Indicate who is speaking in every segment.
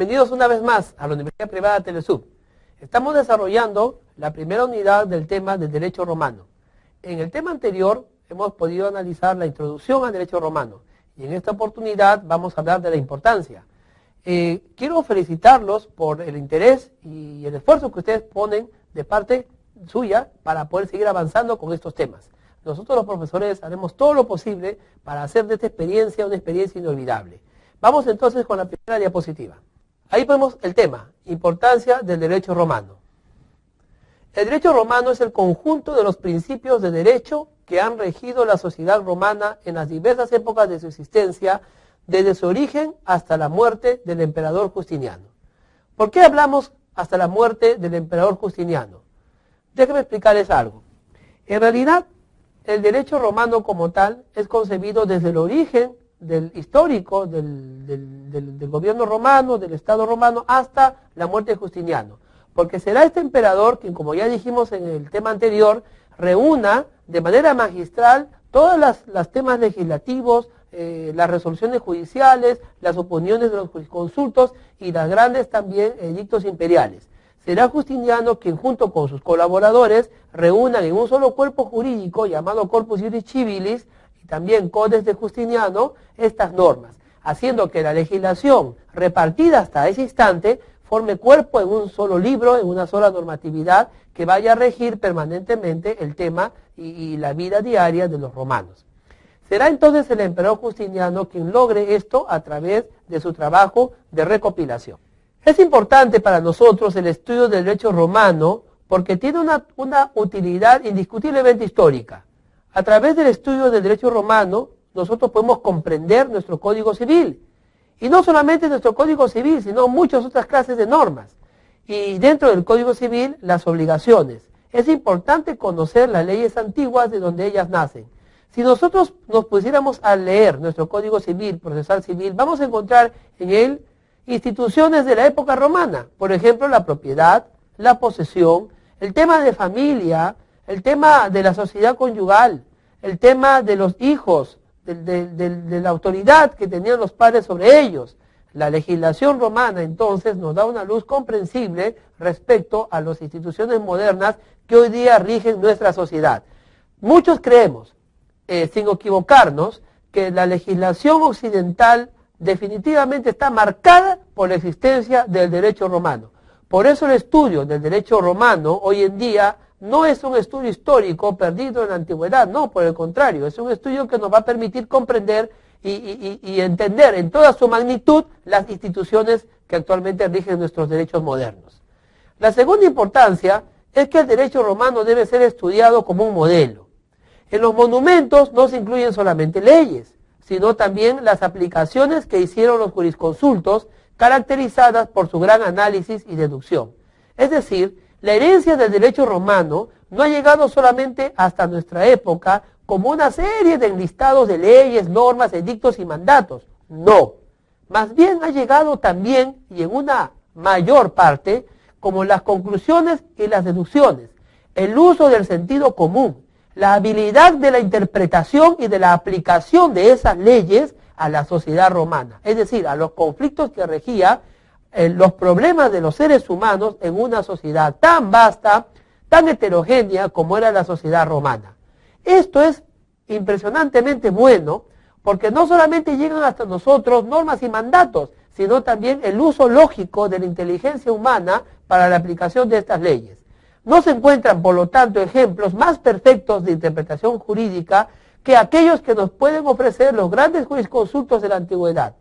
Speaker 1: Bienvenidos una vez más a la Universidad Privada Telesub. Estamos desarrollando la primera unidad del tema del derecho romano. En el tema anterior hemos podido analizar la introducción al derecho romano y en esta oportunidad vamos a hablar de la importancia. Quiero felicitarlos por el interés y el esfuerzo que ustedes ponen de parte suya para poder seguir avanzando con estos temas. Nosotros los profesores haremos todo lo posible para hacer de esta experiencia una experiencia inolvidable. Vamos entonces con la primera diapositiva. Ahí vemos el tema, importancia del derecho romano. El derecho romano es el conjunto de los principios de derecho que han regido la sociedad romana en las diversas épocas de su existencia, desde su origen hasta la muerte del emperador Justiniano. ¿Por qué hablamos hasta la muerte del emperador Justiniano? Déjenme explicarles algo. En realidad, el derecho romano como tal es concebido desde el origen histórico del gobierno romano, del Estado romano, hasta la muerte de Justiniano. Porque será este emperador quien, como ya dijimos en el tema anterior, reúna de manera magistral todos los temas legislativos, las resoluciones judiciales, las opiniones de los jurisconsultos y las grandes también edictos imperiales. Será Justiniano quien junto con sus colaboradores reúnan en un solo cuerpo jurídico llamado Corpus Iuris Civilis y también Codex de Justiniano estas normas, haciendo que la legislación repartida hasta ese instante forme cuerpo en un solo libro, en una sola normatividad que vaya a regir permanentemente el tema y la vida diaria de los romanos. Será entonces el emperador Justiniano quien logre esto a través de su trabajo de recopilación. Es importante para nosotros el estudio del derecho romano porque tiene una utilidad indiscutiblemente histórica. A través del estudio del derecho romano nosotros podemos comprender nuestro Código Civil. Y no solamente nuestro Código Civil, sino muchas otras clases de normas. Y dentro del Código Civil, las obligaciones. Es importante conocer las leyes antiguas de donde ellas nacen. Si nosotros nos pusiéramos a leer nuestro Código Civil, procesal civil, vamos a encontrar en él instituciones de la época romana. Por ejemplo, la propiedad, la posesión, el tema de familia, el tema de la sociedad conyugal, el tema de los hijos, de la autoridad que tenían los padres sobre ellos. La legislación romana entonces nos da una luz comprensible respecto a las instituciones modernas que hoy día rigen nuestra sociedad. Muchos creemos, sin equivocarnos, que la legislación occidental definitivamente está marcada por la existencia del derecho romano. Por eso el estudio del derecho romano hoy en día no es un estudio histórico perdido en la antigüedad, no, por el contrario, es un estudio que nos va a permitir comprender y entender en toda su magnitud las instituciones que actualmente rigen nuestros derechos modernos. La segunda importancia es que el derecho romano debe ser estudiado como un modelo. En los monumentos no se incluyen solamente leyes, sino también las aplicaciones que hicieron los jurisconsultos, caracterizadas por su gran análisis y deducción. Es decir, la herencia del derecho romano no ha llegado solamente hasta nuestra época como una serie de enlistados de leyes, normas, edictos y mandatos. No, más bien ha llegado también, y en una mayor parte, como las conclusiones y las deducciones, el uso del sentido común, la habilidad de la interpretación y de la aplicación de esas leyes a la sociedad romana, es decir, a los conflictos que regía los problemas de los seres humanos en una sociedad tan vasta, tan heterogénea como era la sociedad romana. Esto es impresionantemente bueno porque no solamente llegan hasta nosotros normas y mandatos, sino también el uso lógico de la inteligencia humana para la aplicación de estas leyes. No se encuentran, por lo tanto, ejemplos más perfectos de interpretación jurídica que aquellos que nos pueden ofrecer los grandes jurisconsultos de la antigüedad.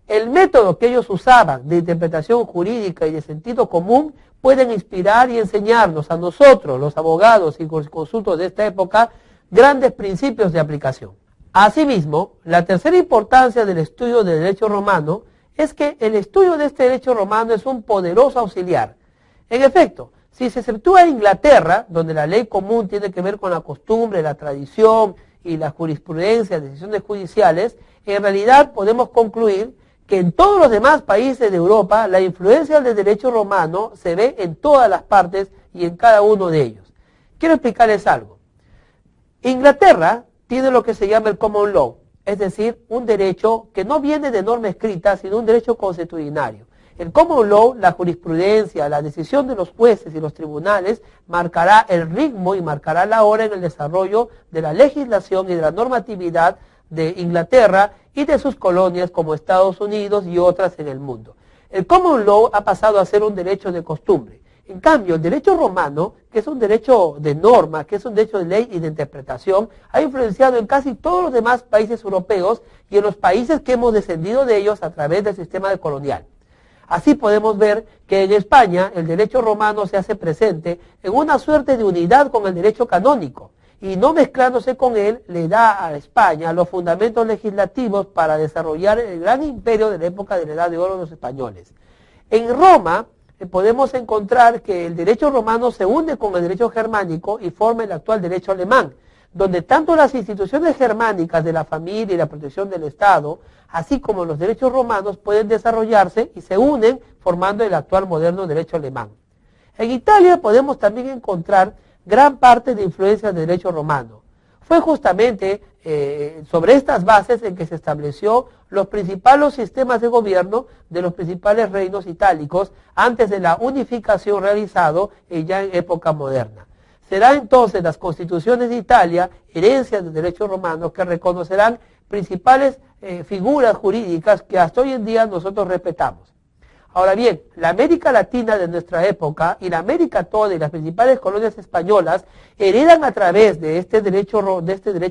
Speaker 1: El método que ellos usaban de interpretación jurídica y de sentido común pueden inspirar y enseñarnos a nosotros, los abogados y jurisconsultos de esta época, grandes principios de aplicación. Asimismo, la tercera importancia del estudio del derecho romano es que el estudio de este derecho romano es un poderoso auxiliar. En efecto, si se exceptúa Inglaterra, donde la ley común tiene que ver con la costumbre, la tradición y la jurisprudencia, decisiones judiciales, en realidad podemos concluir que en todos los demás países de Europa la influencia del derecho romano se ve en todas las partes y en cada uno de ellos. Quiero explicarles algo. Inglaterra tiene lo que se llama el common law, es decir, un derecho que no viene de norma escrita, sino un derecho consuetudinario. El common law, la jurisprudencia, la decisión de los jueces y los tribunales marcará el ritmo y marcará la hora en el desarrollo de la legislación y de la normatividad de Inglaterra y de sus colonias como Estados Unidos y otras en el mundo. El common law ha pasado a ser un derecho de costumbre. En cambio, el derecho romano, que es un derecho de norma, que es un derecho de ley y de interpretación, ha influenciado en casi todos los demás países europeos y en los países que hemos descendido de ellos a través del sistema colonial. Así podemos ver que en España el derecho romano se hace presente en una suerte de unidad con el derecho canónico y no mezclándose con él le da a España los fundamentos legislativos para desarrollar el gran imperio de la época de la Edad de Oro de los españoles. En Roma podemos encontrar que el derecho romano se une con el derecho germánico y forma el actual derecho alemán, donde tanto las instituciones germánicas de la familia y la protección del Estado, así como los derechos romanos pueden desarrollarse y se unen formando el actual moderno derecho alemán. En Italia podemos también encontrar gran parte de influencia del derecho romano. Fue justamente sobre estas bases en que se estableció los principales sistemas de gobierno de los principales reinos itálicos antes de la unificación realizado ya en época moderna. Será entonces las constituciones de Italia, herencias del derecho romano, que reconocerán principales figuras jurídicas que hasta hoy en día nosotros respetamos. Ahora bien, la América Latina de nuestra época y la América toda y las principales colonias españolas heredan a través de este derecho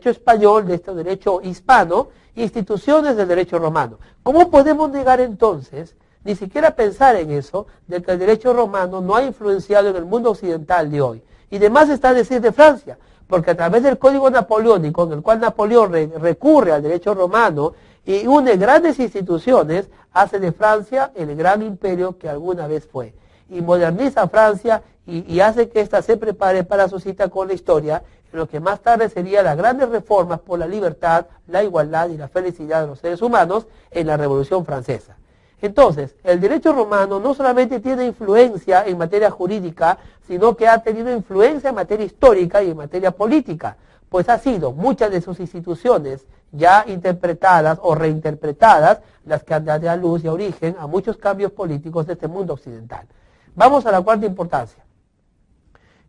Speaker 1: español, de este derecho hispano, instituciones del derecho romano. ¿Cómo podemos negar entonces, ni siquiera pensar en eso, de que el derecho romano no ha influenciado en el mundo occidental de hoy? Y demás está decir de Francia, porque a través del Código Napoleónico, en el cual Napoleón recurre al derecho romano y une grandes instituciones, hace de Francia el gran imperio que alguna vez fue. Y moderniza a Francia y hace que ésta se prepare para su cita con la historia, en lo que más tarde serían las grandes reformas por la libertad, la igualdad y la felicidad de los seres humanos en la Revolución Francesa. Entonces, el derecho romano no solamente tiene influencia en materia jurídica, sino que ha tenido influencia en materia histórica y en materia política, pues ha sido muchas de sus instituciones ya interpretadas o reinterpretadas las que han dado a luz y a origen a muchos cambios políticos de este mundo occidental. Vamos a la cuarta importancia.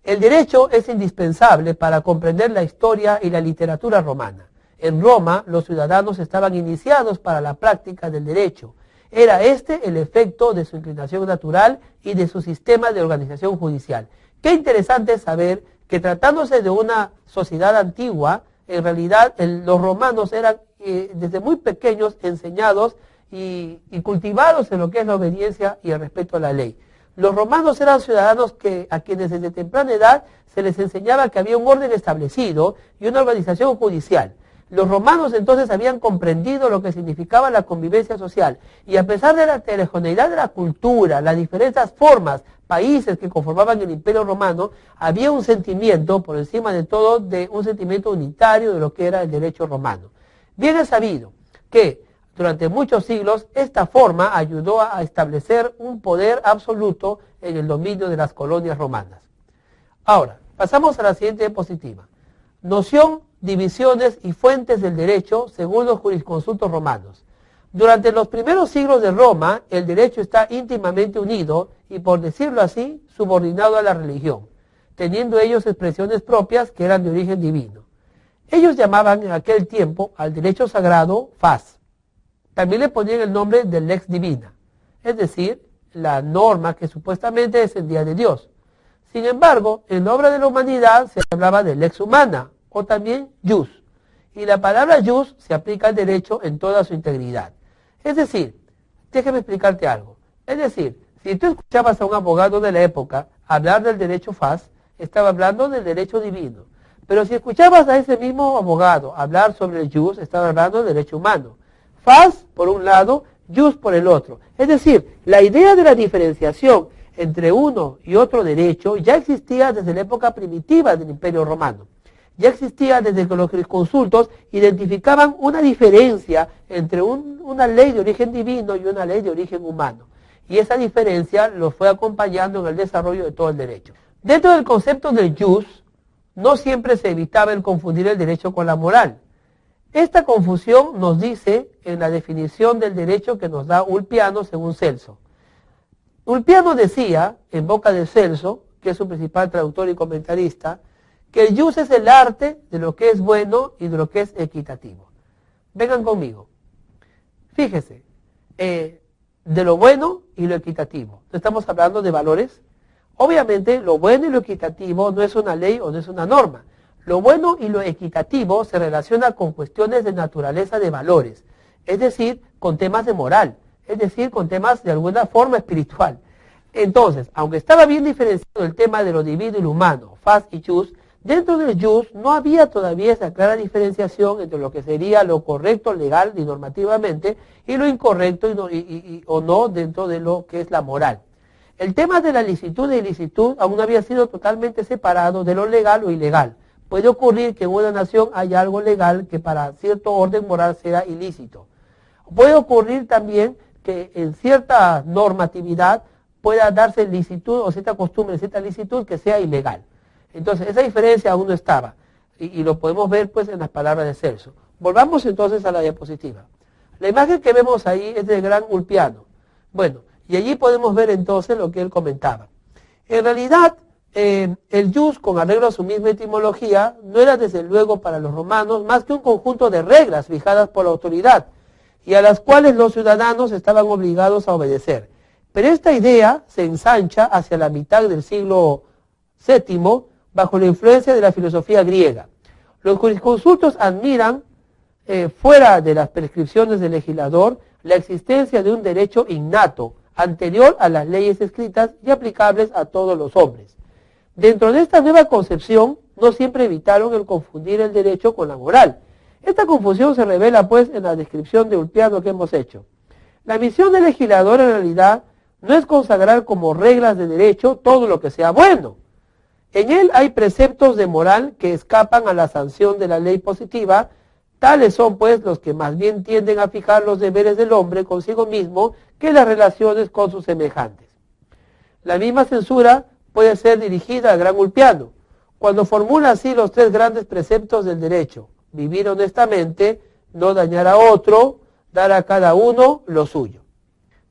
Speaker 1: El derecho es indispensable para comprender la historia y la literatura romana. En Roma, los ciudadanos estaban iniciados para la práctica del derecho. Era este el efecto de su inclinación natural y de su sistema de organización judicial. Qué interesante saber que tratándose de una sociedad antigua, en realidad los romanos eran desde muy pequeños enseñados y cultivados en lo que es la obediencia y el respeto a la ley. Los romanos eran ciudadanos a quienes desde temprana edad se les enseñaba que había un orden establecido y una organización judicial. Los romanos entonces habían comprendido lo que significaba la convivencia social y a pesar de la heterogeneidad de la cultura, las diferentes formas, países que conformaban el Imperio Romano, había un sentimiento, por encima de todo, de un sentimiento unitario de lo que era el derecho romano. Bien es sabido que durante muchos siglos esta forma ayudó a establecer un poder absoluto en el dominio de las colonias romanas. Ahora, pasamos a la siguiente diapositiva. Noción, divisiones y fuentes del derecho según los jurisconsultos romanos. Durante los primeros siglos de Roma, el derecho está íntimamente unido y, por decirlo así, subordinado a la religión, teniendo ellos expresiones propias que eran de origen divino. Ellos llamaban en aquel tiempo al derecho sagrado fas. También le ponían el nombre de lex divina, es decir, la norma que supuestamente descendía de Dios. Sin embargo, en la obra de la humanidad se hablaba de lex humana, o también jus, y la palabra jus se aplica al derecho en toda su integridad. Es decir, déjeme explicarte algo. Es decir, si tú escuchabas a un abogado de la época hablar del derecho fas, estaba hablando del derecho divino. Pero si escuchabas a ese mismo abogado hablar sobre el jus, estaba hablando del derecho humano. Fas por un lado, jus por el otro. Es decir, la idea de la diferenciación entre uno y otro derecho ya existía desde la época primitiva del Imperio Romano. Ya existía desde que los jurisconsultos identificaban una diferencia entre una ley de origen divino y una ley de origen humano. Y esa diferencia los fue acompañando en el desarrollo de todo el derecho. Dentro del concepto del jus, no siempre se evitaba el confundir el derecho con la moral. Esta confusión nos dice en la definición del derecho que nos da Ulpiano según Celso. Ulpiano decía, en boca de Celso, que es su principal traductor y comentarista, que el jus es el arte de lo que es bueno y de lo que es equitativo. Vengan conmigo. Fíjese, de lo bueno y lo equitativo. ¿No estamos hablando de valores? Obviamente, lo bueno y lo equitativo no es una ley o no es una norma. Lo bueno y lo equitativo se relaciona con cuestiones de naturaleza de valores, es decir, con temas de moral, es decir, con temas de alguna forma espiritual. Entonces, aunque estaba bien diferenciado el tema de lo divino y lo humano, fas y jus, dentro del jus no había todavía esa clara diferenciación entre lo que sería lo correcto legal y normativamente y lo incorrecto o no dentro de lo que es la moral. El tema de la licitud e ilicitud aún no había sido totalmente separado de lo legal o ilegal. Puede ocurrir que en una nación haya algo legal que para cierto orden moral sea ilícito. Puede ocurrir también que en cierta normatividad pueda darse licitud o cierta costumbre, cierta licitud que sea ilegal. Entonces, esa diferencia aún no estaba. Y lo podemos ver pues en las palabras de Celso. Volvamos entonces a la diapositiva. La imagen que vemos ahí es del gran Ulpiano. Bueno, y allí podemos ver entonces lo que él comentaba. En realidad, el jus, con arreglo a su misma etimología, no era desde luego para los romanos más que un conjunto de reglas fijadas por la autoridad y a las cuales los ciudadanos estaban obligados a obedecer. Pero esta idea se ensancha hacia la mitad del siglo VII bajo la influencia de la filosofía griega. Los jurisconsultos admiran, fuera de las prescripciones del legislador, la existencia de un derecho innato, anterior a las leyes escritas y aplicables a todos los hombres. Dentro de esta nueva concepción, no siempre evitaron el confundir el derecho con la moral. Esta confusión se revela, pues, en la descripción de Ulpiano que hemos hecho. La misión del legislador, en realidad, no es consagrar como reglas de derecho todo lo que sea bueno. En él hay preceptos de moral que escapan a la sanción de la ley positiva. Tales son, pues, los que más bien tienden a fijar los deberes del hombre consigo mismo que las relaciones con sus semejantes. La misma censura puede ser dirigida al gran Ulpiano, cuando formula así los tres grandes preceptos del derecho: vivir honestamente, no dañar a otro, dar a cada uno lo suyo.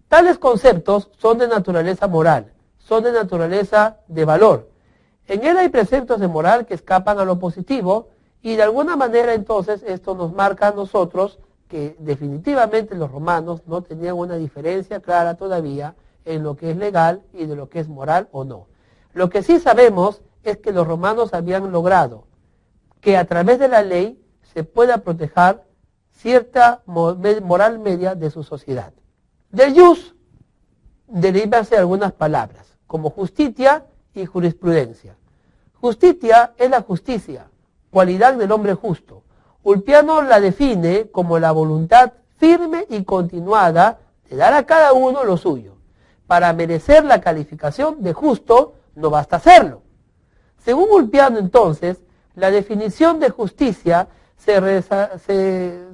Speaker 1: Tales conceptos son de naturaleza moral, son de naturaleza de valor. En él hay preceptos de moral que escapan a lo positivo y de alguna manera entonces esto nos marca a nosotros que definitivamente los romanos no tenían una diferencia clara todavía en lo que es legal y de lo que es moral o no. Lo que sí sabemos es que los romanos habían logrado que a través de la ley se pueda proteger cierta moral media de su sociedad. Del jus derivanse algunas palabras, como justitia y jurisprudencia. Justitia es la justicia, cualidad del hombre justo. Ulpiano la define como la voluntad firme y continuada de dar a cada uno lo suyo. Para merecer la calificación de justo, no basta hacerlo. Según Ulpiano, entonces, la definición de justicia se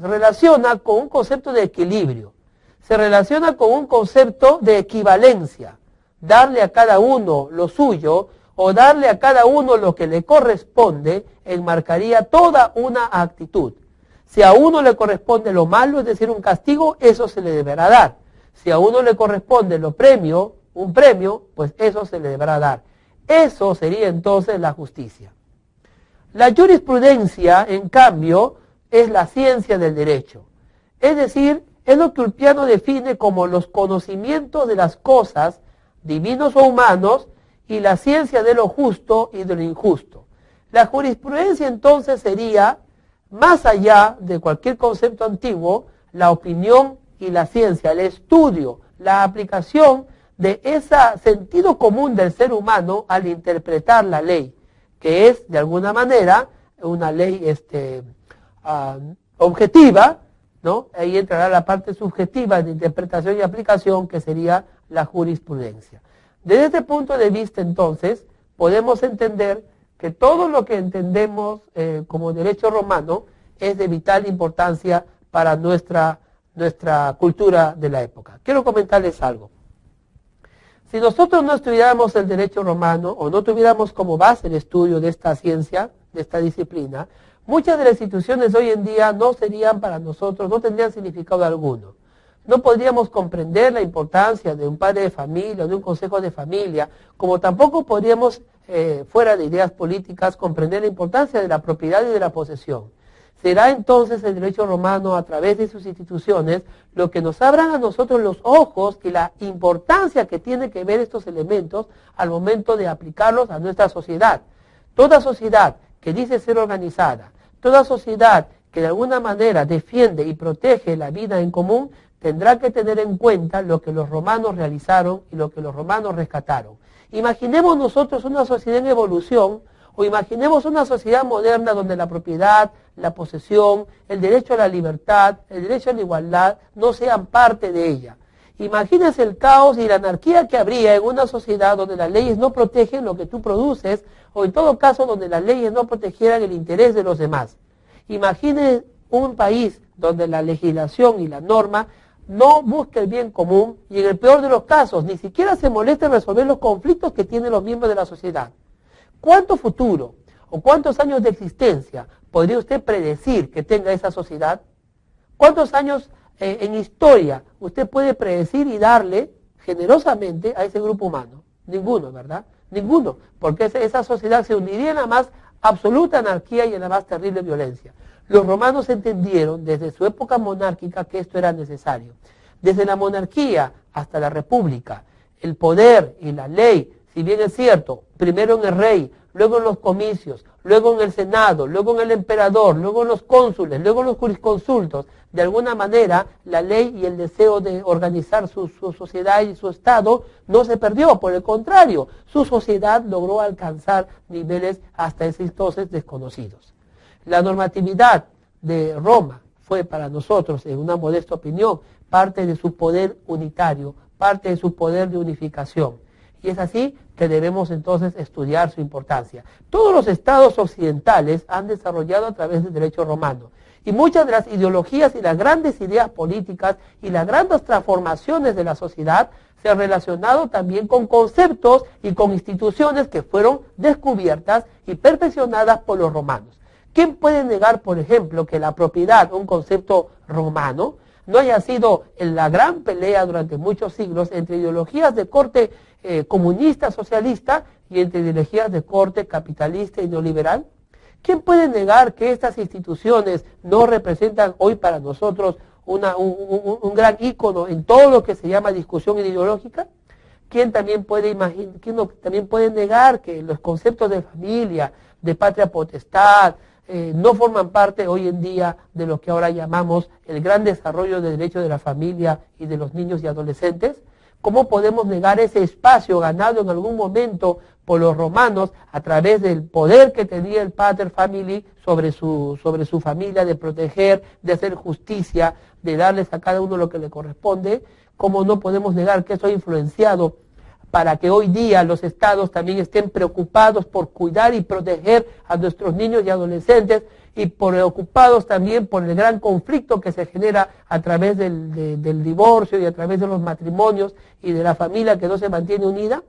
Speaker 1: relaciona con un concepto de equilibrio, se relaciona con un concepto de equivalencia. Darle a cada uno lo suyo o darle a cada uno lo que le corresponde enmarcaría toda una actitud. Si a uno le corresponde lo malo, es decir, un castigo, eso se le deberá dar. Si a uno le corresponde un premio, pues eso se le deberá dar. Eso sería entonces la justicia. La jurisprudencia, en cambio, es la ciencia del derecho. Es decir, es lo que Ulpiano define como los conocimientos de las cosas, divinos o humanos, y la ciencia de lo justo y de lo injusto. La jurisprudencia entonces sería, más allá de cualquier concepto antiguo, la opinión y la ciencia, el estudio, la aplicación de ese sentido común del ser humano al interpretar la ley, que es de alguna manera una ley objetiva, ¿no? Ahí entrará la parte subjetiva de interpretación y aplicación, que sería la jurisprudencia. Desde este punto de vista, entonces, podemos entender que todo lo que entendemos como derecho romano es de vital importancia para nuestra cultura de la época. Quiero comentarles algo. Si nosotros no estudiáramos el derecho romano o no tuviéramos como base el estudio de esta ciencia, de esta disciplina, muchas de las instituciones de hoy en día no serían para nosotros, no tendrían significado alguno. No podríamos comprender la importancia de un padre de familia o de un consejo de familia, como tampoco podríamos, fuera de ideas políticas, comprender la importancia de la propiedad y de la posesión. Será entonces el derecho romano, a través de sus instituciones, lo que nos abran a nosotros los ojos y la importancia que tiene que ver estos elementos al momento de aplicarlos a nuestra sociedad. Toda sociedad que dice ser organizada, toda sociedad que de alguna manera defiende y protege la vida en común, tendrá que tener en cuenta lo que los romanos realizaron y lo que los romanos rescataron. Imaginemos nosotros una sociedad en evolución, o imaginemos una sociedad moderna donde la propiedad, la posesión, el derecho a la libertad, el derecho a la igualdad no sean parte de ella. Imagínense el caos y la anarquía que habría en una sociedad donde las leyes no protegen lo que tú produces, o en todo caso donde las leyes no protegieran el interés de los demás. Imaginen un país donde la legislación y la norma no busque el bien común y en el peor de los casos ni siquiera se moleste en resolver los conflictos que tienen los miembros de la sociedad. ¿Cuánto futuro o cuántos años de existencia podría usted predecir que tenga esa sociedad? ¿Cuántos años en historia usted puede predecir y darle generosamente a ese grupo humano? Ninguno, ¿verdad? Ninguno, porque esa sociedad se hundiría en la más absoluta anarquía y en la más terrible violencia. Los romanos entendieron desde su época monárquica que esto era necesario. Desde la monarquía hasta la república, el poder y la ley, si bien es cierto, primero en el rey, luego en los comicios, luego en el senado, luego en el emperador, luego en los cónsules, luego en los jurisconsultos, de alguna manera la ley y el deseo de organizar su sociedad y su estado no se perdió, por el contrario, su sociedad logró alcanzar niveles hasta ese entonces desconocidos. La normatividad de Roma fue para nosotros, en una modesta opinión, parte de su poder unitario, parte de su poder de unificación. Y es así que debemos entonces estudiar su importancia. Todos los estados occidentales han desarrollado a través del derecho romano. Y muchas de las ideologías y las grandes ideas políticas y las grandes transformaciones de la sociedad se han relacionado también con conceptos y con instituciones que fueron descubiertas y perfeccionadas por los romanos. ¿Quién puede negar, por ejemplo, que la propiedad, un concepto romano, no haya sido en la gran pelea durante muchos siglos entre ideologías de corte comunista, socialista, y entre ideologías de corte capitalista y neoliberal? ¿Quién puede negar que estas instituciones no representan hoy para nosotros un gran ícono en todo lo que se llama discusión ideológica? ¿Quién también puede también puede negar que los conceptos de familia, de patria potestad, no forman parte hoy en día de lo que ahora llamamos el gran desarrollo del derecho de la familia y de los niños y adolescentes? ¿Cómo podemos negar ese espacio ganado en algún momento por los romanos a través del poder que tenía el pater family sobre su familia, de proteger, de hacer justicia, de darles a cada uno lo que le corresponde? ¿Cómo no podemos negar que eso ha influenciado para que hoy día los estados también estén preocupados por cuidar y proteger a nuestros niños y adolescentes, y preocupados también por el gran conflicto que se genera a través del divorcio y a través de los matrimonios y de la familia que no se mantiene unida?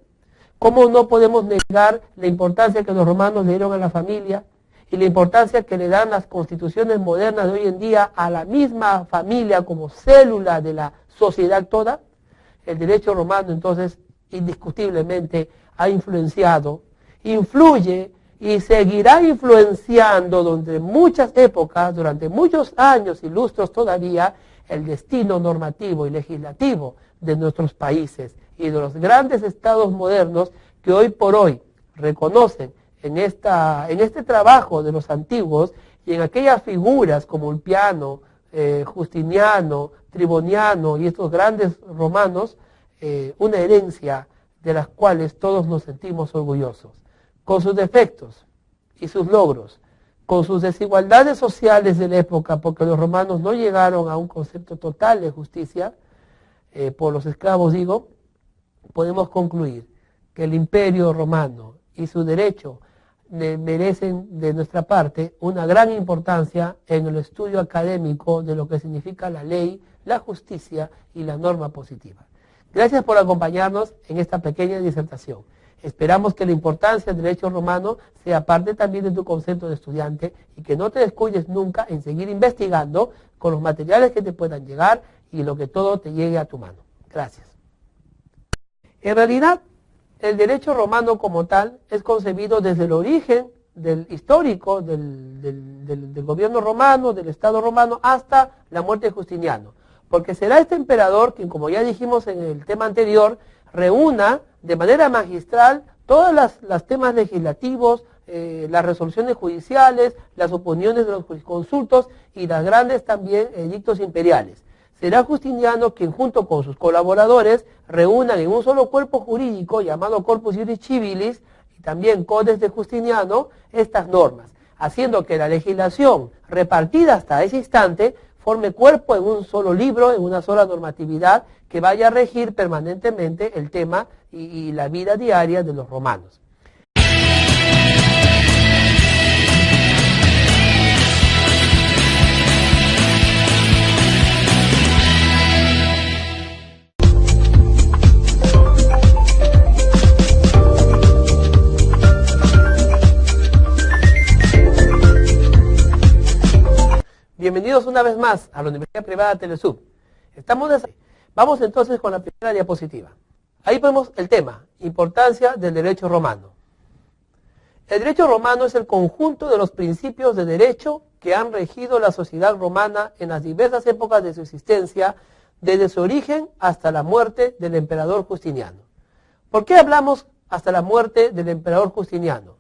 Speaker 1: ¿Cómo no podemos negar la importancia que los romanos le dieron a la familia y la importancia que le dan las constituciones modernas de hoy en día a la misma familia como célula de la sociedad toda? El derecho romano entonces indiscutiblemente ha influenciado, influye y seguirá influenciando durante muchas épocas, durante muchos años y lustros todavía, el destino normativo y legislativo de nuestros países y de los grandes estados modernos que hoy por hoy reconocen en este trabajo de los antiguos y en aquellas figuras como Ulpiano, Justiniano, Triboniano y estos grandes romanos, una herencia de las cuales todos nos sentimos orgullosos, con sus defectos y sus logros, con sus desigualdades sociales de la época, porque los romanos no llegaron a un concepto total de justicia, por los esclavos digo, podemos concluir que el imperio romano y su derecho merecen de nuestra parte una gran importancia en el estudio académico de lo que significa la ley, la justicia y la norma positiva. Gracias por acompañarnos en esta pequeña disertación. Esperamos que la importancia del derecho romano sea parte también de tu concepto de estudiante y que no te descuides nunca en seguir investigando con los materiales que te puedan llegar y lo que todo te llegue a tu mano. Gracias. En realidad, el derecho romano como tal es concebido desde el origen del histórico del gobierno romano, del Estado romano, hasta la muerte de Justiniano. Porque será este emperador quien, como ya dijimos en el tema anterior, reúna de manera magistral todos los temas legislativos, las resoluciones judiciales, las opiniones de los jurisconsultos y las grandes también edictos imperiales. Será Justiniano quien junto con sus colaboradores reúnan en un solo cuerpo jurídico llamado Corpus Juris Civilis y también Codex de Justiniano estas normas, haciendo que la legislación repartida hasta ese instante forme cuerpo en un solo libro, en una sola normatividad que vaya a regir permanentemente el tema y la vida diaria de los romanos. Bienvenidos una vez más a la Universidad Privada Telesub. Vamos entonces con la primera diapositiva. Ahí vemos el tema, importancia del derecho romano. El derecho romano es el conjunto de los principios de derecho que han regido la sociedad romana en las diversas épocas de su existencia, desde su origen hasta la muerte del emperador Justiniano. ¿Por qué hablamos hasta la muerte del emperador Justiniano?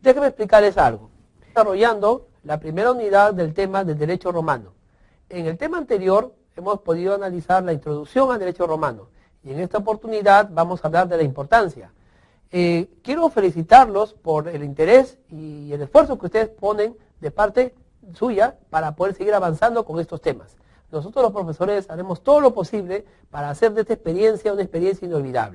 Speaker 1: Déjenme explicarles algo. Desarrollando la primera unidad del tema del derecho romano. En el tema anterior hemos podido analizar la introducción al derecho romano y en esta oportunidad vamos a hablar de la importancia. Quiero felicitarlos por el interés y el esfuerzo que ustedes ponen de parte suya para poder seguir avanzando con estos temas. Nosotros los profesores haremos todo lo posible para hacer de esta experiencia una experiencia inolvidable.